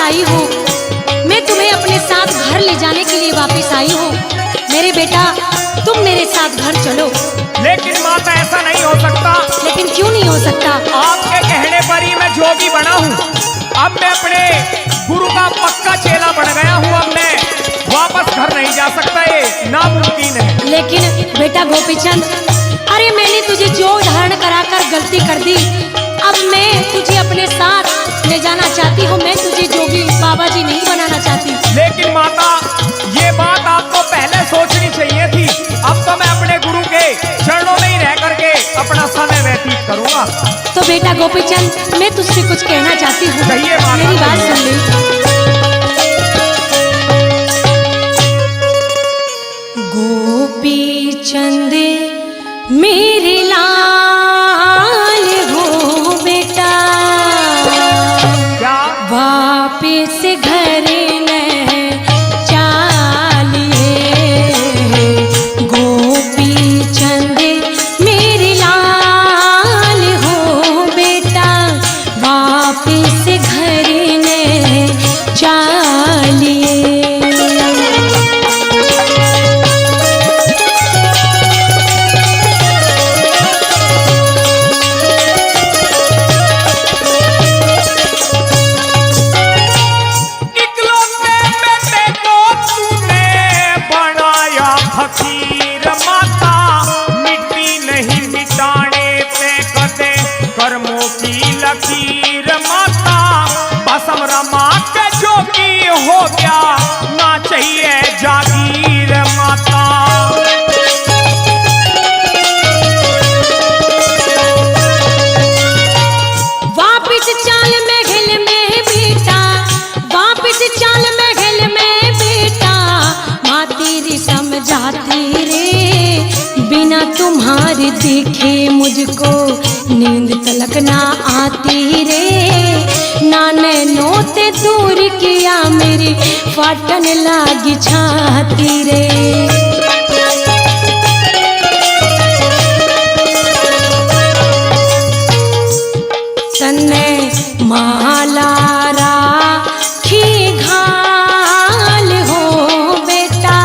आई हूँ, मैं तुम्हें अपने साथ घर ले जाने के लिए वापस आई हूँ। मेरे बेटा, तुम मेरे साथ घर चलो। लेकिन माता ऐसा नहीं हो सकता। लेकिन क्यों नहीं हो सकता? आपके कहने पर ही मैं जोगी बना हूँ। अब मैं अपने गुरु का पक्का चेला बन गया हूँ। अब मैं वापस घर नहीं जा सकता, ये नामुमकिन है। लेकिन बेटा गोपीचंद, अरे मैंने तुझे जो धारण कराकर गलती कर दी, अब मैं तुझे अपने साथ ले जाना चाहती हूँ। मैं तुझे जोगी बाबा जी नहीं बनाना चाहती। लेकिन माता, ये बात आपको पहले सोचनी चाहिए थी। अब तो मैं अपने गुरु के चरणों में ही रह करके अपना समय व्यतीत करूंगा। तो बेटा गोपीचंद, मैं तुझसे कुछ कहना चाहती हूँ, कहिए माता। मेरी बात सुन ले। गोपीचंद मेरे लाल हो बेटा, क्या वापिस घर न चालिए। गोपीचंद मेरे लाल हो बेटा, वापिस घर न चालिए। फकीर माता, मिट्टी नहीं मिटाने पे कदे कर्मों की लकीर माता। बसम रमा के जोगी हो गया, ना चाहिए जागीर माता। वापिस चाल महल में बेटा, वापिस चाल महल में बेटा, माँ तेरी समझाती रे। बिना तुम्हारे देखे मुझको नींद तलक ना आती रे। नाने नोते दूर किया मेरी फाटन लागी छाती रे। सन्ने माला राखी घाल हो बेटा,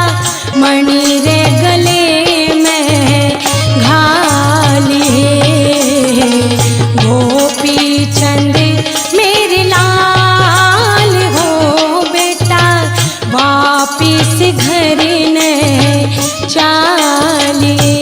मणि रे गले में घालिए। गोपीचंद मेरे लाल हो बेटा, वापिस घर न चालिए।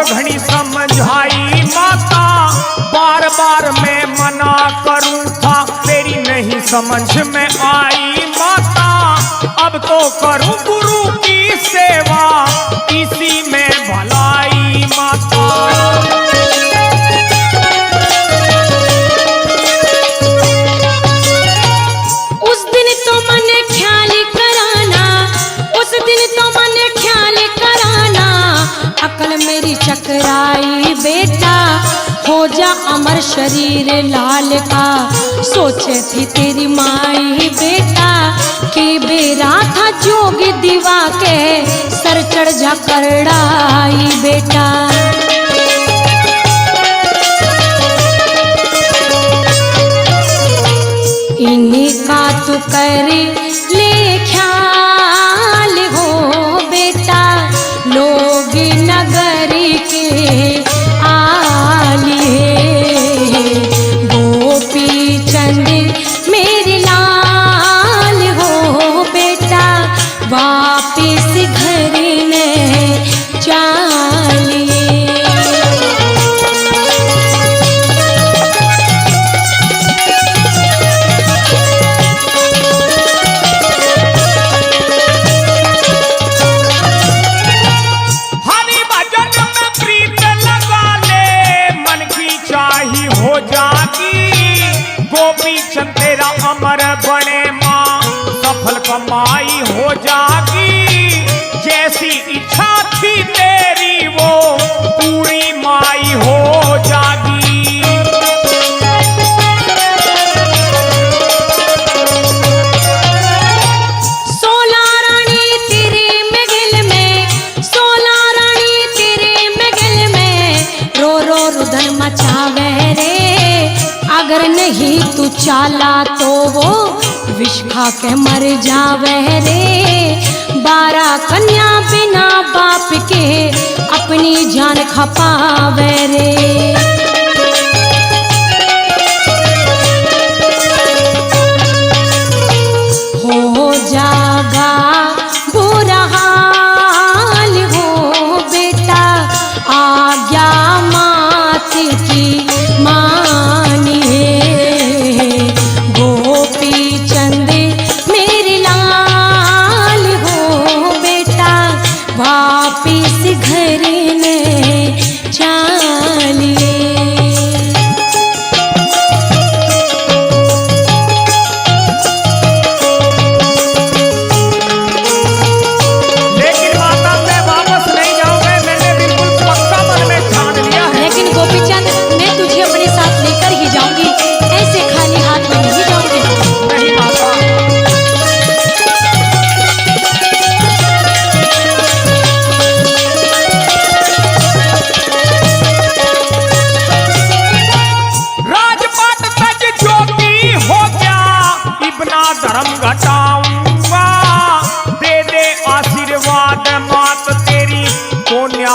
घनी समझाई माता, बार बार मैं मना करूं था, तेरी नहीं समझ में आई माता। अब तो करूं गुरु की सेवा, इसी में भलाई माता। उस दिन तो मन ख्याल कराना, उस दिन तो मन ख्याल कराना, अकल मेरी चकराई बेटा, हो जा अमर शरीर लाल का। सोचे थी तेरी माई बेटा, कि बेरा था जोगी दीवा के, सर चढ़ जा करड़ाई बेटा। इन्हीं का तू कर ले ख्याल हो बेटा, लोग नगर के आलिए। गोपीचंद मेरे लाल हो बेटा, वापिस घर न चालिए। हो जाती गोपीचंद माई हो जागी, जैसी इच्छा थी तेरी वो पूरी माई हो जागी। अगर नहीं तू चाला तो वो विष खा के मर जावे रे। 12 कन्या बिना बाप के अपनी जान खपावे रे। हो जागा बुरा हाल हो बेटा, आज्ञा मात की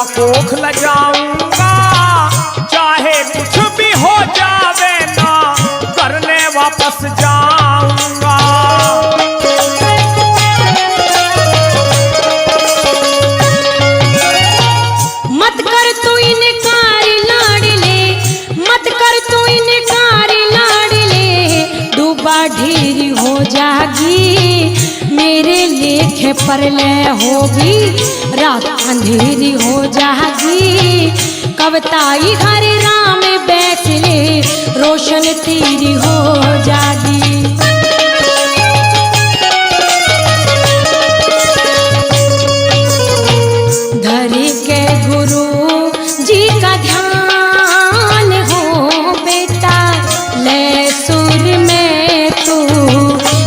कोख लगाऊंगा, चाहे कुछ भी हो जावे ना करने वापस जाऊंगा। मत कर तू इनकार लाडले, मत कर तू इनकार लाडले, डूबा ढेरी हो जागी मेरे लेखे पर ले होगी, रात अंधेरी हो जागी। कविताई घर राम बैसले रोशन तेरी हो जागी। धरी के गुरु जी का ध्यान हो बेटा, ले सुर में तू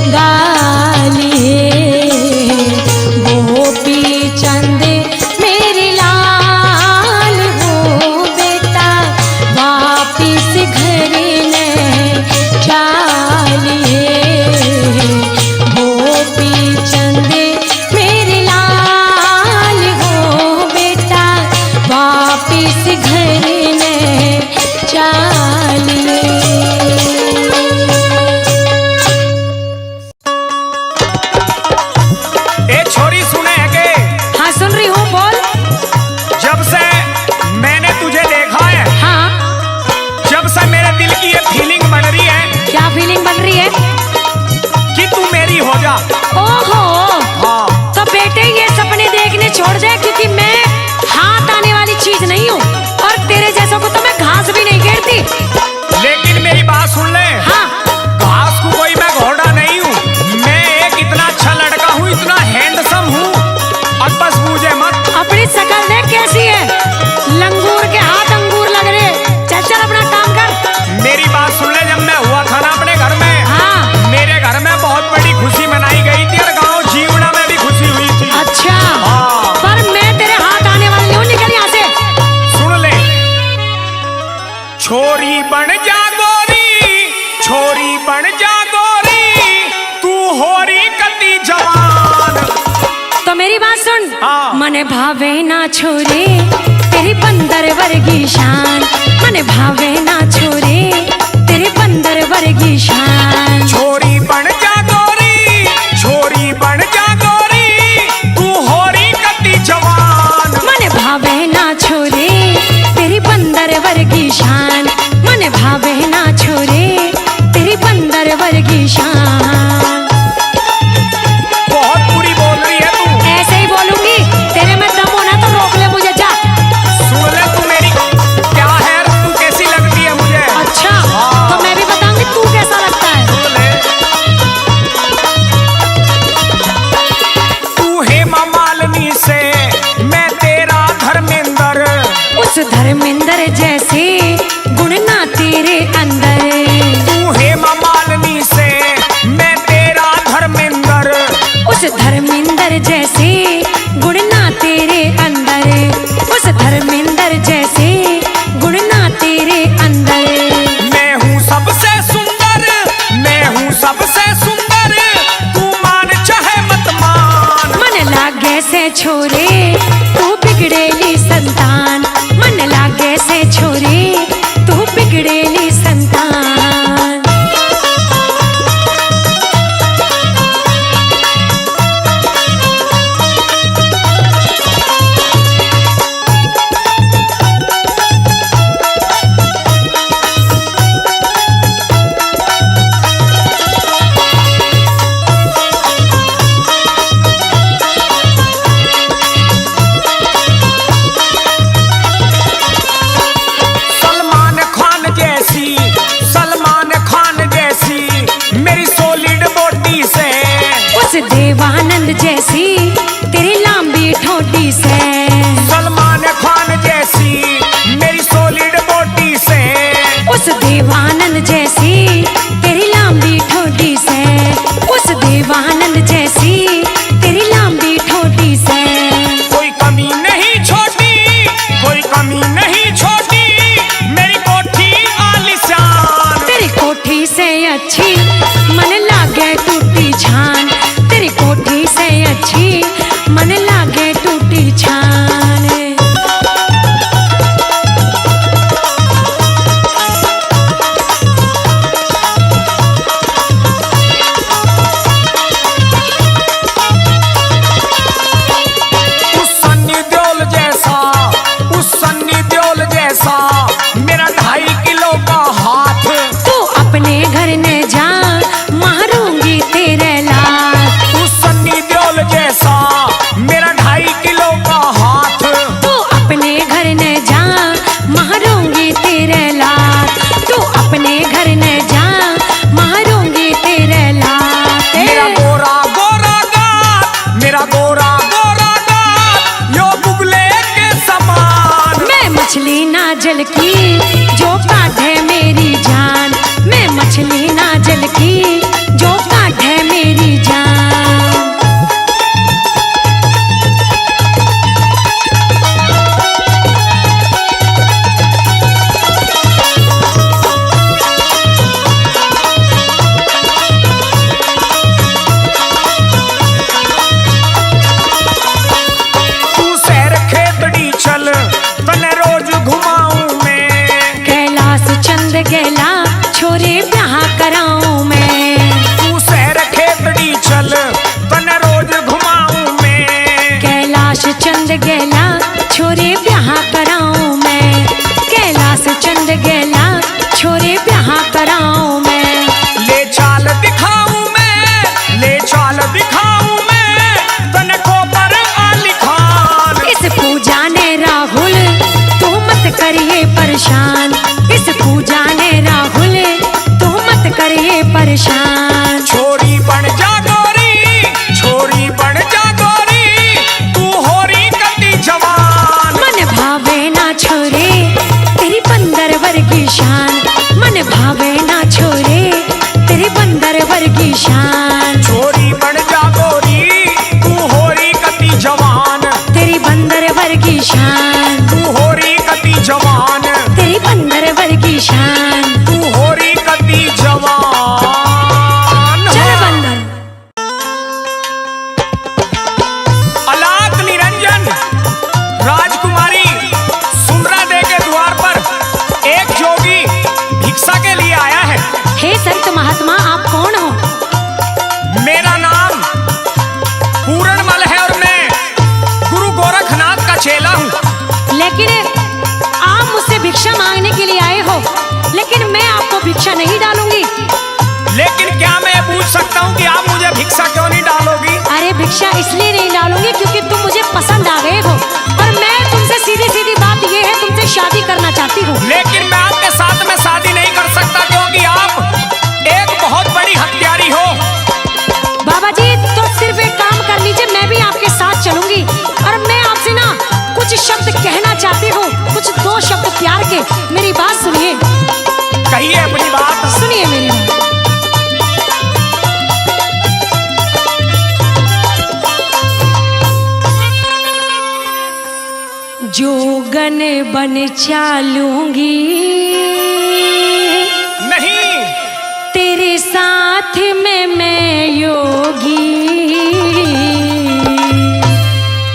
गाली गोपी चंद मेरे लाल हो बेटा, वापिस घर ने चालिए। गोपी चंद मेरे लाल हो बेटा, वापिस घर ने चालिए। छोरी सुने है के? हाँ सुन रही हूँ, बोल। जब से मैंने तुझे देखा है, हाँ, जब से मेरे दिल की ये फीलिंग बन रही है। क्या फीलिंग बन रही है? कि तू मेरी हो जा। ओहो, हाँ। तो बेटे ये सपने देखने छोड़ दे, क्योंकि मैं हाथ आने वाली चीज नहीं हूँ और तेरे जैसों को तो मैं घास भी नहीं घेरती। लेकिन मेरी बात सुन ले। हाँ। घास को कोई मैं घोड़ा नहीं हूँ, मैं एक इतना अच्छा लड़का हूँ, इतना हैंडसम हूँ, और बस मुझे मत। अपनी शकल देख कैसी है, लंगूर के हाथ अंगूर लग रहे। चल चल अपना काम कर। मेरी बात सुन ले, जब मैं हुआ था ना अपने घर में, हाँ। मेरे घर में बहुत बड़ी खुशी मनाई गई थी और गाँव जीवना में भी खुशी हुई थी। अच्छा। हाँ। पर मैं तेरे हाथ आने वाली हूँ, निकल यहाँ से। सुन ले, छोरी बन जा गोरी, छोरी बन जा गोरी, तू होरी कती जवान। तो मेरी बात सुन। हाँ। मने भावे ना छोरे तेरी बंदर वर्गी शान, मने भावे ना छोरे तेरी बंदर वर्गी शान। छोरी बन जा गोरी, छोरी बन जा गोरी, तू होरी कती जवान। मने भावे ना छोरे तेरी बंदर वर्गी शान, मने भावे ना छोरे तेरी बंदर वर्गी शान। बहुत बुरी बोल रही है तू। ऐसे ही बोलूंगी, तेरे में दम होना तो रोक ले मुझे, जा। सुन ले तू मेरी क्या है, तू कैसी लगती है मुझे। अच्छा। हाँ। तो मैं भी बताऊंगी तू कैसा लगता है। सुन ले। मन लागे टूटी छान, तेरी कोठी से अच्छी मन लागे टूटी छान। मेरा 2.5 किलो का हाथ, तू अपने घर न जा मारूंगी तेरे लात। तू सन्नी देओल जैसा मेरा 2.5 किलो का हाथ, तू अपने घर न जा मारूंगी तेरे लात। तू अपने घर न जा मारूंगी तेरे लात। मेरा गोरा गोरा गात, मेरा गोरा गोरा गात यो बुगले के समान। मैं मछली ना जल की जो काटे मेरी जान, मैं मछली ना जल की जो काटे मेरी जान। तू शहर खेतड़ी चल तने रोज घुमाऊं मैं, कैलाश चंद गेला छोरे ब्याह कराऊं मैं। तू शहर खेतड़ी चल तने रोज घुमाऊं मैं, कैलाश चंद गेला छोरे ब्याह कराऊं मैं। कैलाश चंद गेला छोरे ब्याह कराऊं मैं। ले चाल दिखाऊं मैं, ले चाल दिखाऊं मैं तने कोपर आली खान। इस पूजा ने राहुल तू मत करिए परेशान, इस पूजा ने राहुल तू मत करिए परेशान। छोरी बन जा गोरी, छोरी बन जा गोरी तू होरी कती जवान। मन भावे ना छोरे तेरी बंदर वर्गी शान, मन भावे ना छोरे तेरी बंदर वर्गी शान। छोरी बन जा गोरी तू होरी कती जवान, तेरी बंदर वर्गी शान, तू होरी कती जवान, तेरी बंदर वर्गी शान। तू होरी कती जवान। चल बंदर। अलाक निरंजन राजकुमारी सुंदरा दे के द्वार पर एक जोगी भिक्षा के लिए आया है। हे संत महात्मा आप कौन हो? मेरा नाम पूरणमल है और मैं गुरु गोरखनाथ का चेला हूँ। लेकिन आप मुझसे भिक्षा मांगने के लिए आए हो, लेकिन मैं आपको भिक्षा नहीं डालूंगी। लेकिन क्या मैं पूछ सकता हूँ कि आप मुझे भिक्षा क्यों नहीं डालोगी? अरे भिक्षा इसलिए नहीं डालूंगी क्योंकि तुम मुझे पसंद आ गए हो और मैं तुमसे सीधी सीधी बात ये है तुमसे शादी करना चाहती हूँ। लेकिन मैं आपके साथ में शादी नहीं कर सकता क्योंकि आप एक बहुत बड़ी हत्यारी हो। बाबा जी तो सिर्फ एक काम कर लीजिए, मैं भी आपके साथ चलूंगी और मैं आपसे ना कुछ शब्द कहना चाहती हूँ, कुछ 2 शब्द प्यार के। मेरी बात सुनिए। कहिए अपनी बात। सुनिए मेरी बात। जोगन बन चालूंगी नहीं, तेरे साथ में मैं योगी।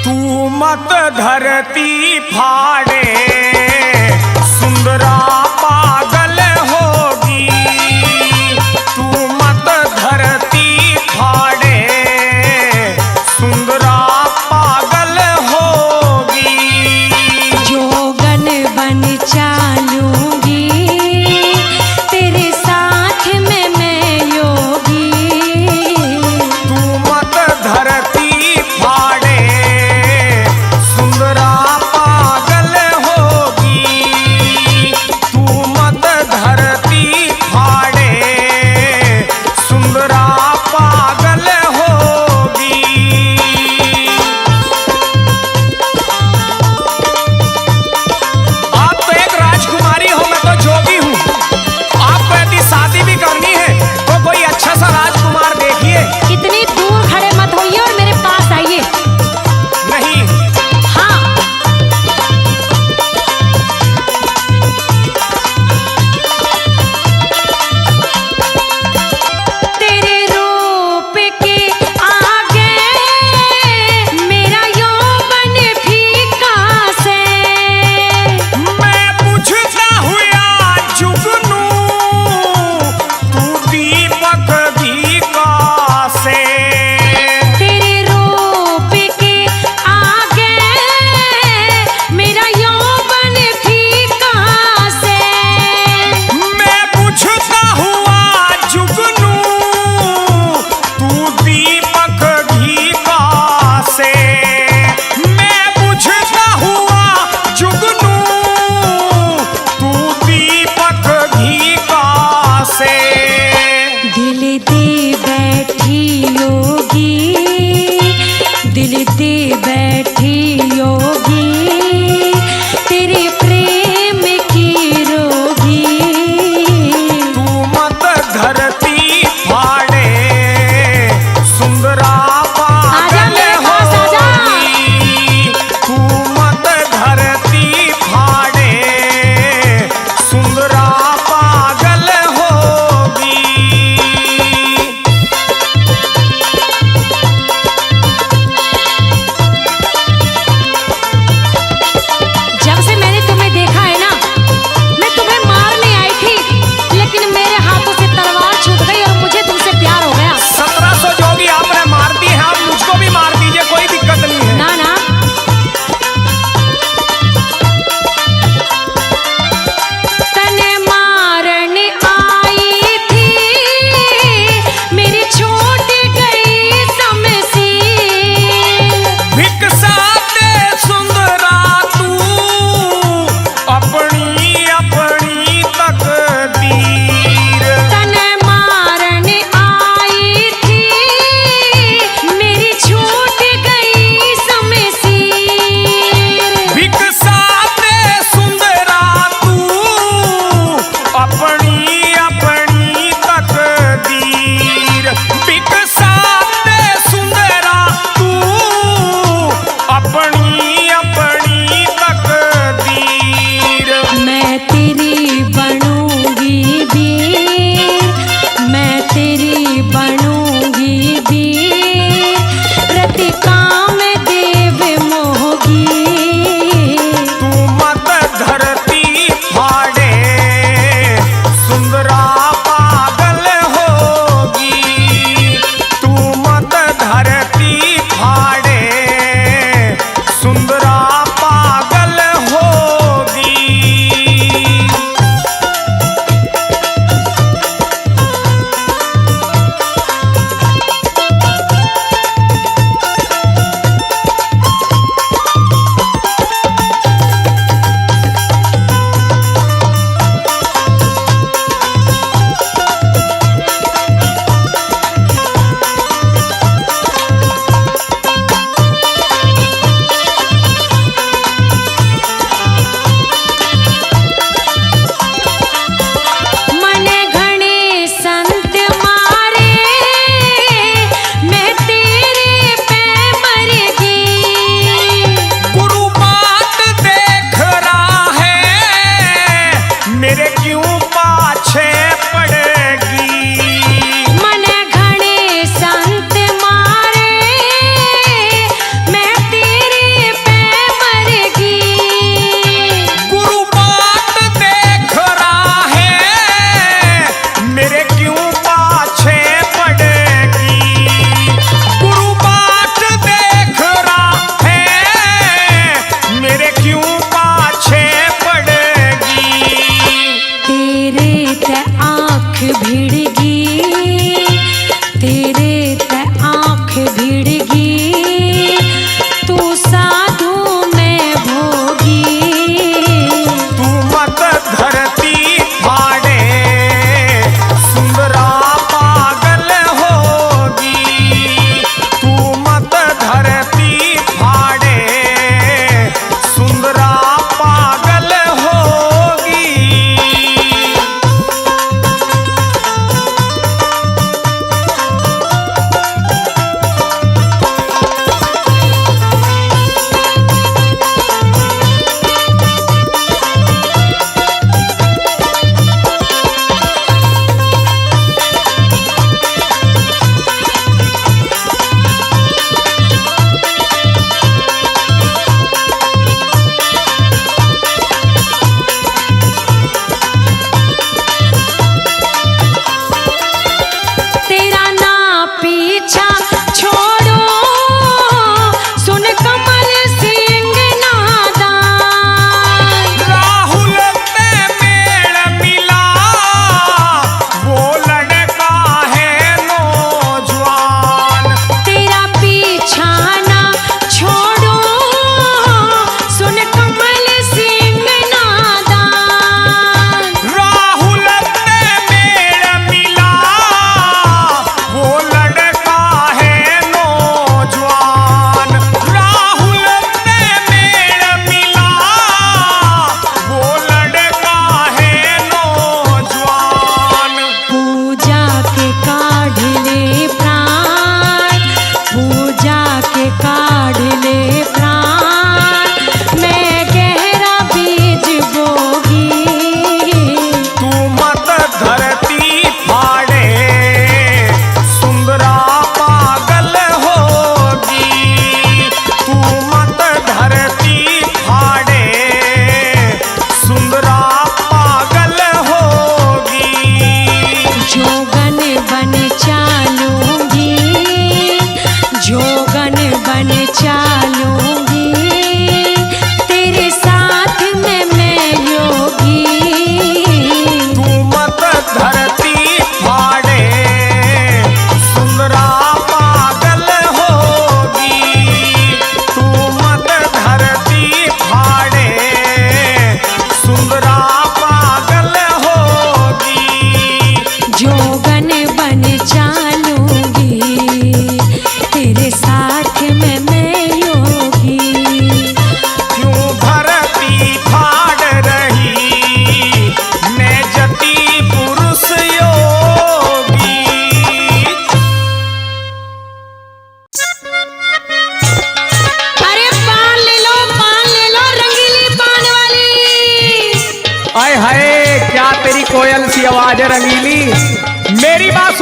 तू मत धरती फाड़े सुंदरा पागल होगी, तू मत धरती फाड़े सुंदरा पागल होगी। जोगन बन चालूंगी तेरे साथ में मैं योगी। तू मत धरती फाड़े सुंदरा पागल हो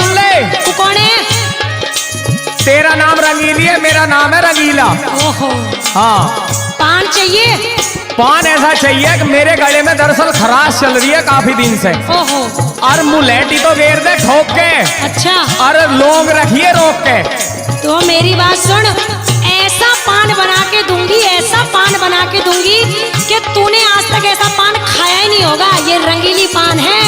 सुन ले। तू कौन है? तेरा नाम रंगीली है, मेरा नाम है रंगीला। ओहो, हाँ, पान चाहिए? पान ऐसा चाहिए कि मेरे गले में दरअसल खराश चल रही है काफी दिन से। ओहो, और मुलेटी तो घेर दे ठोक के। अच्छा, और लोग रखिए रोक के। तो मेरी बात सुन, ऐसा पान बना के दूंगी, ऐसा पान बना के दूंगी कि तूने आज तक ऐसा पान खाया ही नहीं होगा। ये रंगीली पान है।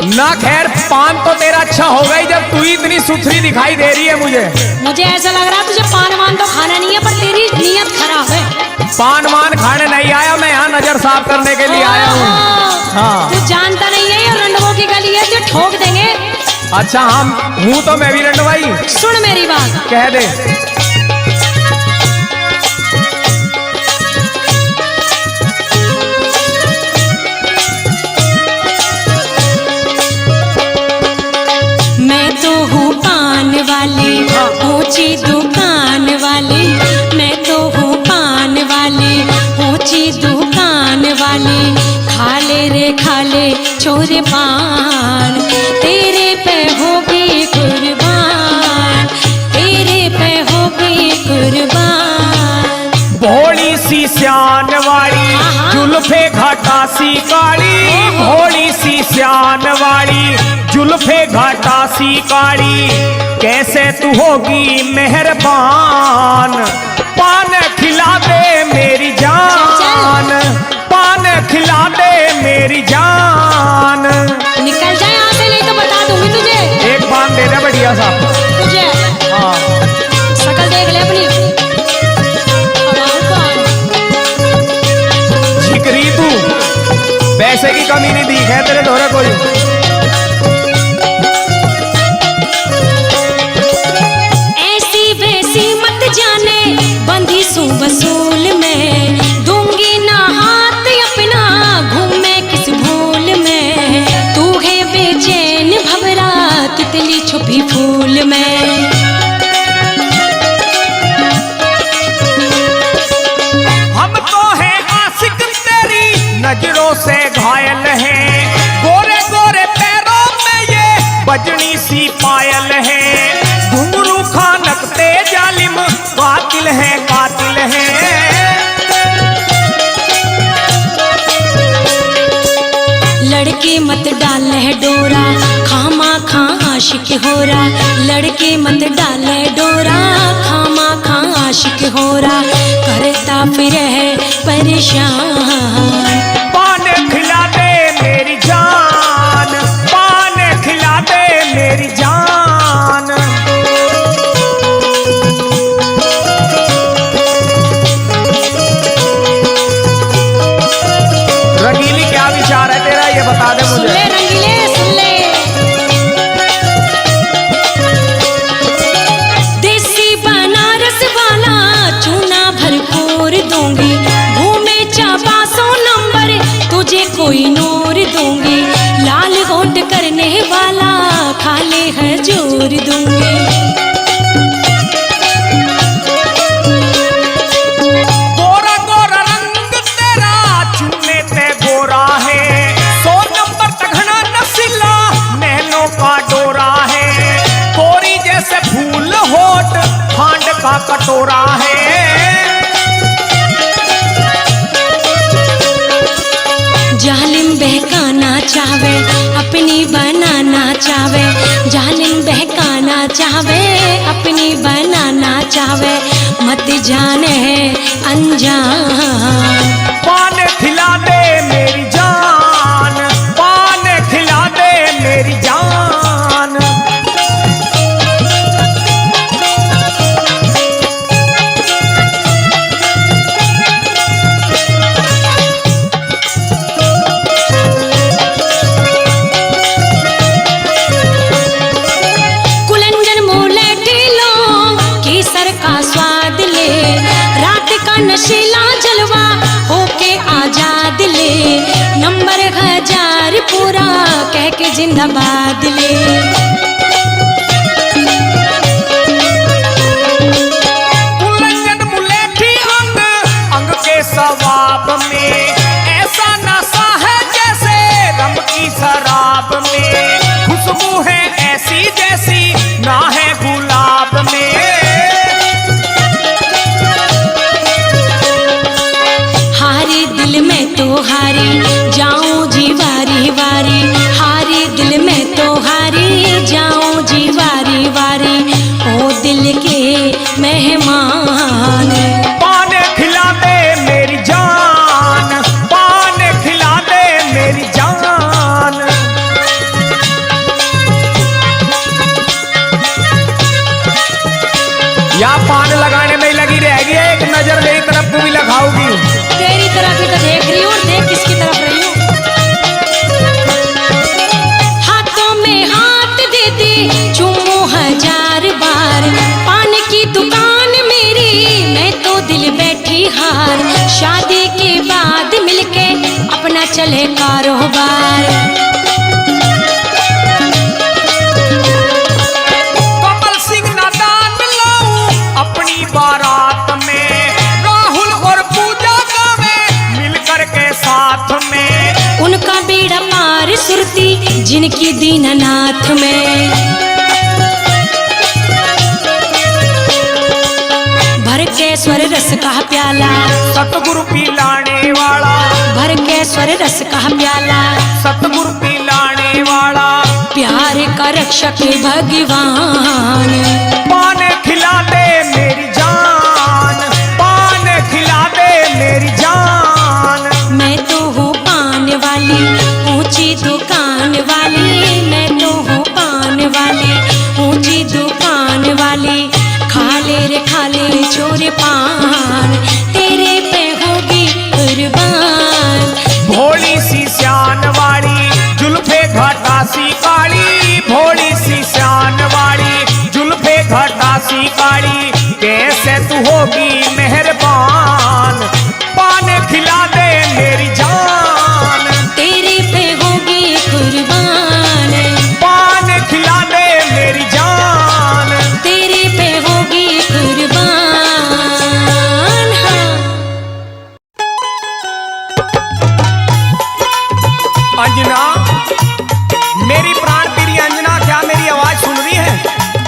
ना खैर, पान तो तेरा अच्छा होगा ही जब तू ही इतनी सुथरी दिखाई दे रही है मुझे ऐसा लग रहा है तुझे पान वान तो खाना नहीं है, पर तेरी नीयत खराब है। पान वान खाने नहीं आया मैं, यहाँ नजर साफ करने के लिए आया हूँ। हाँ, तू जानता नहीं है, ये रंडवों की गली है, जो ठोक देंगे। अच्छा, हम हूँ तो मैं भी रंडवाई। सुन मेरी बात, कह दे। मैं तो हूँ पान वाली, ऊंची दुकान वाली। मैं तो हूँ पान वाली, ऊंची दुकान वाली। खाले रे खाले चोर पान, तेरे पे होगी कुर्बान, तेरे पे होगी कुर्बान। भोली सी श्यान वाली, जुल्फे घाटा सी काली। भोली सी श्यान वाली, जुल्फे घाटा सी काली। कैसे तू होगी मेहरबान, पान खिला दे मेरी जान, पान खिला दे मेरी जान। निकल जाए यहाँ से, नहीं तो बता दूंगी तुझे। एक पान दे दे बढ़िया सा तुझे हाँ, शकल देख ले अपनी। छिकरी तू, पैसे की कमी नहीं दी है तेरे दोहरे कोई। ऐसी वैसी मत जाने, बंधी सू वसूल में। दूंगी ना हाथ अपना, घूमे किस भूल में। तू है बेचैन भंवरा, तितली छुपी फूल में। हम तो हैं आशिक तेरी नजरों से घायल हैं। गोरे गोरे पैरों में ये बजनी सी पायल है। घुंघरू खानकते जालिम कातिल है, कातिल है। लड़के मत डाल है डोरा, खामा खा आशिक हो रहा। लड़के मत डाल है डोरा, खामा खा आशिक हो रहा। करता फिर है परेशान। पान खिला दे मेरी जान, पान खिला दे मेरी जान। रंगीली क्या विचार है तेरा, ये बता दे सुन मुझे। ले रंगीले, सुन ले। देसी बनारस वाला चूना भरपूर दूंगी। घूमे चाबा 100 नंबर, तुझे कोई नूर दूंगी। लाल होट करने वाला खाले हजूर दूंगी। गोरा गोरा रंग तेरा चूने ते गोरा है। 100 नंबर तखना नसीला नैनों का डोरा है। कोरी जैसे फूल होठ खांड का कटोरा है। जालिम बहकाना चाहे, अपनी बनाना चाहे। जालिम बहकाना चाहे, अपनी बनाना चाहे। मत जाने है अनजान। पान खिला दे मेरी जान, पान खिला दे मेरी जान। कुलंजन मुलेठी लो, केसर का स्वाद ले। रात का नशीला जलवा होके आजाद ले। नंबर 1000 पूरा कह के जिंदाबाद ले। उलझन मुलेठी अंग अंग के सवाब में। ऐसा नशा है जैसे रम की शराब में। खुशबू है ऐसी जैसी प्यार, शादी के बाद मिलके अपना चले कारोबार। कमल सिंह नादान लाऊं अपनी बारात में, राहुल और पूजा गावे मिलकर के साथ में। उनका बेड़ा पार सुरती जिनकी दीननाथ में। भर के स्वर रस का प्याला सतगुरु पिलाने वाला, भर के स्वर रस का प्याला सतगुरु पिलाने वाला। प्यार का रक्षक भगवान। पान खिला दे मेरी जान, पान खिला दे मेरी जान। मैं तो हूँ पान वाली ऊंची दुकान वाली, मैं तो हूँ पान वाली ऊंची दुकान वाली। खा ले चोर पान, तेरे पे होगी कुर्बान। भोली सी श्यान वाली जुल्फे घटा सी काली, भोली सी श्यान वाली जुल्फे घटा सी काली। कैसे तू होगी मेहरबान, पान खिला दे मेरी जान। तेरे पे होगी कुर्बान, पान खिला दे मेरी जान। तेरे पे होगी कुर्बान। हाँ। अंजना, मेरी प्राण प्रिय अंजना, क्या मेरी आवाज सुन रही है?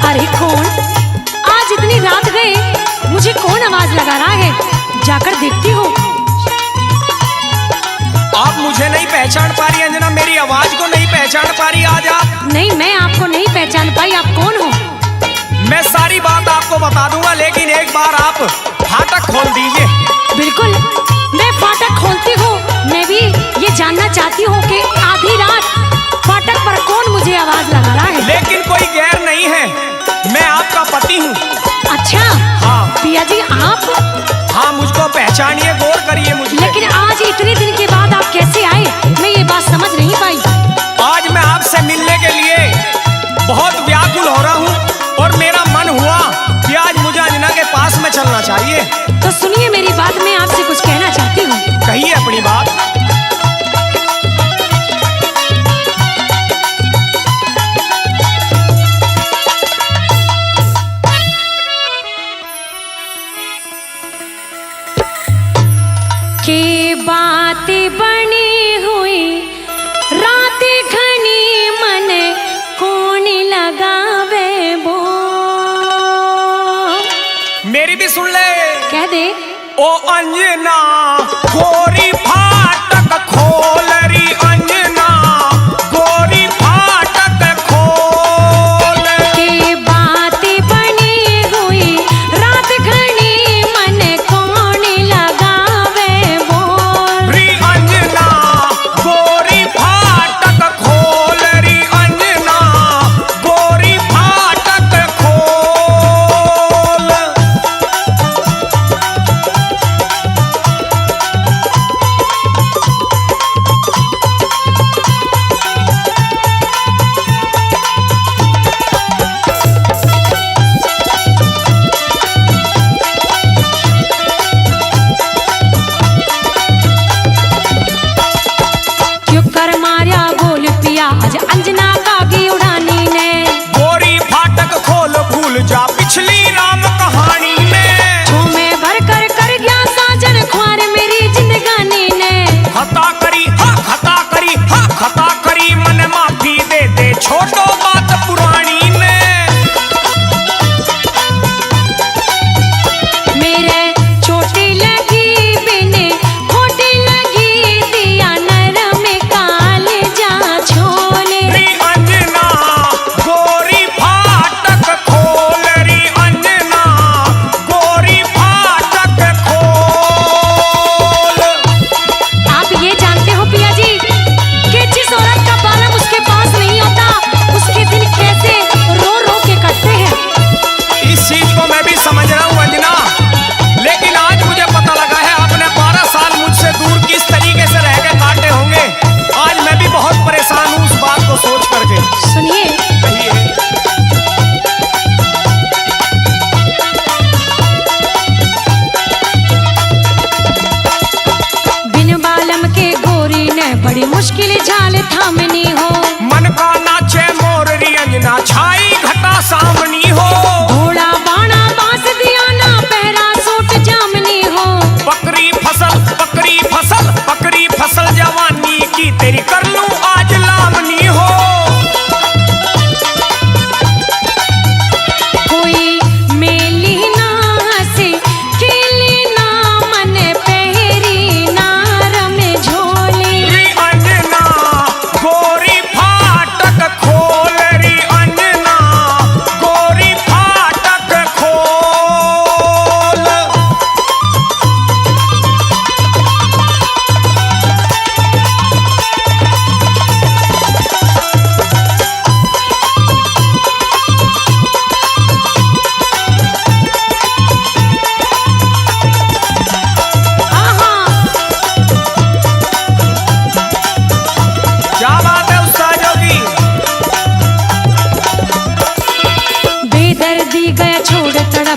अरे कौन? आज इतनी रात गए, मुझे कौन आवाज लगा रहा है? जाकर देखती हो। आप मुझे नहीं पहचान पा रही अंजना, मेरी आवाज को नहीं पहचान पा रही आज आप? नहीं, मैं आपको नहीं पहचान पाई। आप कौन हो? मैं सारी बात आपको बता दूंगा, लेकिन एक बार आप फाटक खोल दीजिए। बिल्कुल, मैं फाटक खोलती हूँ। मैं भी ये जानना चाहती हूँ कि आधी रात फाटक पर कौन मुझे आवाज लगा रहा है। लेकिन कोई गैर नहीं है, मैं आपका पति हूँ। अच्छा। हाँ। पिया जी आप? हाँ, मुझको पहचानिए, गौर करिए मुझ पे। लेकिन आज इतने दिन के बाद आप कैसे आए? मैं ये बात समझ नहीं पाई। आज मैं आपसे मिलने के लिए बहुत व्याकुल हो रहा हूँ और मेरा मन हुआ कि आज मुझे अंजना के पास में चलना चाहिए। तो सुनिए मेरी बात, मैं आपसे कुछ कहना चाहती हूँ। कहिए अपनी बात। के बातें बनी हुई रात घनी, मन कौन लगावे बो। मेरी भी सुन ले। कह दे। ओ अंजना गोरी फाटक खोल री, अंजना गोरी फाटक खोल। के बातें बनी हुई रात घनी, मन कौन लगावे बोल। री अंजना गोरी फाटक खोल री, अंजना गोरी फाटक खोल।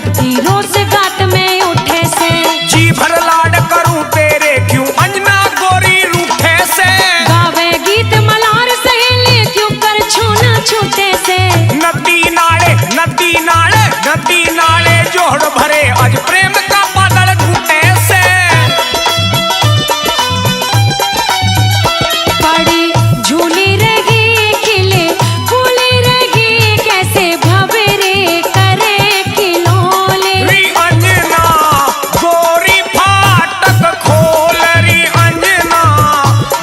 तड़पती रोज गात में उठे से। जी भर लाड करूं तेरे क्यों अंजना गोरी रूठे से। गावे गीत मलार सहेली क्यों कर छूना छूटे से। नदी नाले नदी नाले नदी नाले जोड़ भरे आज प्रेम का बादल घूटे से। पड़ी झूली रही खिले फूले रही कैसे भवरे करे खिलौले। री अंजना गोरी फाटक खोल री अंजना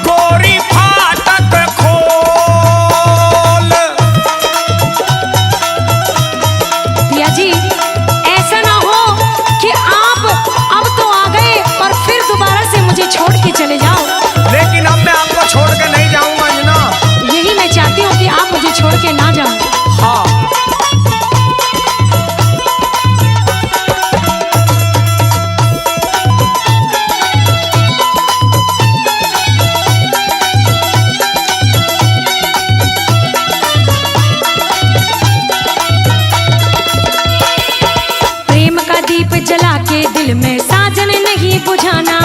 गोरी फाटक खोल। पिया जी ऐसा ना हो कि आप अब तो आ गए और फिर दोबारा से मुझे छोड़ के चले जाओ। लेकिन अब मैं आपको छोड़ के नहीं जाऊंगा अंजना। यही मैं चाहती हूँ कि आप मुझे छोड़ के ना जाओ। हाँ प्रेम का दीप जला के दिल में साजन नहीं बुझाना।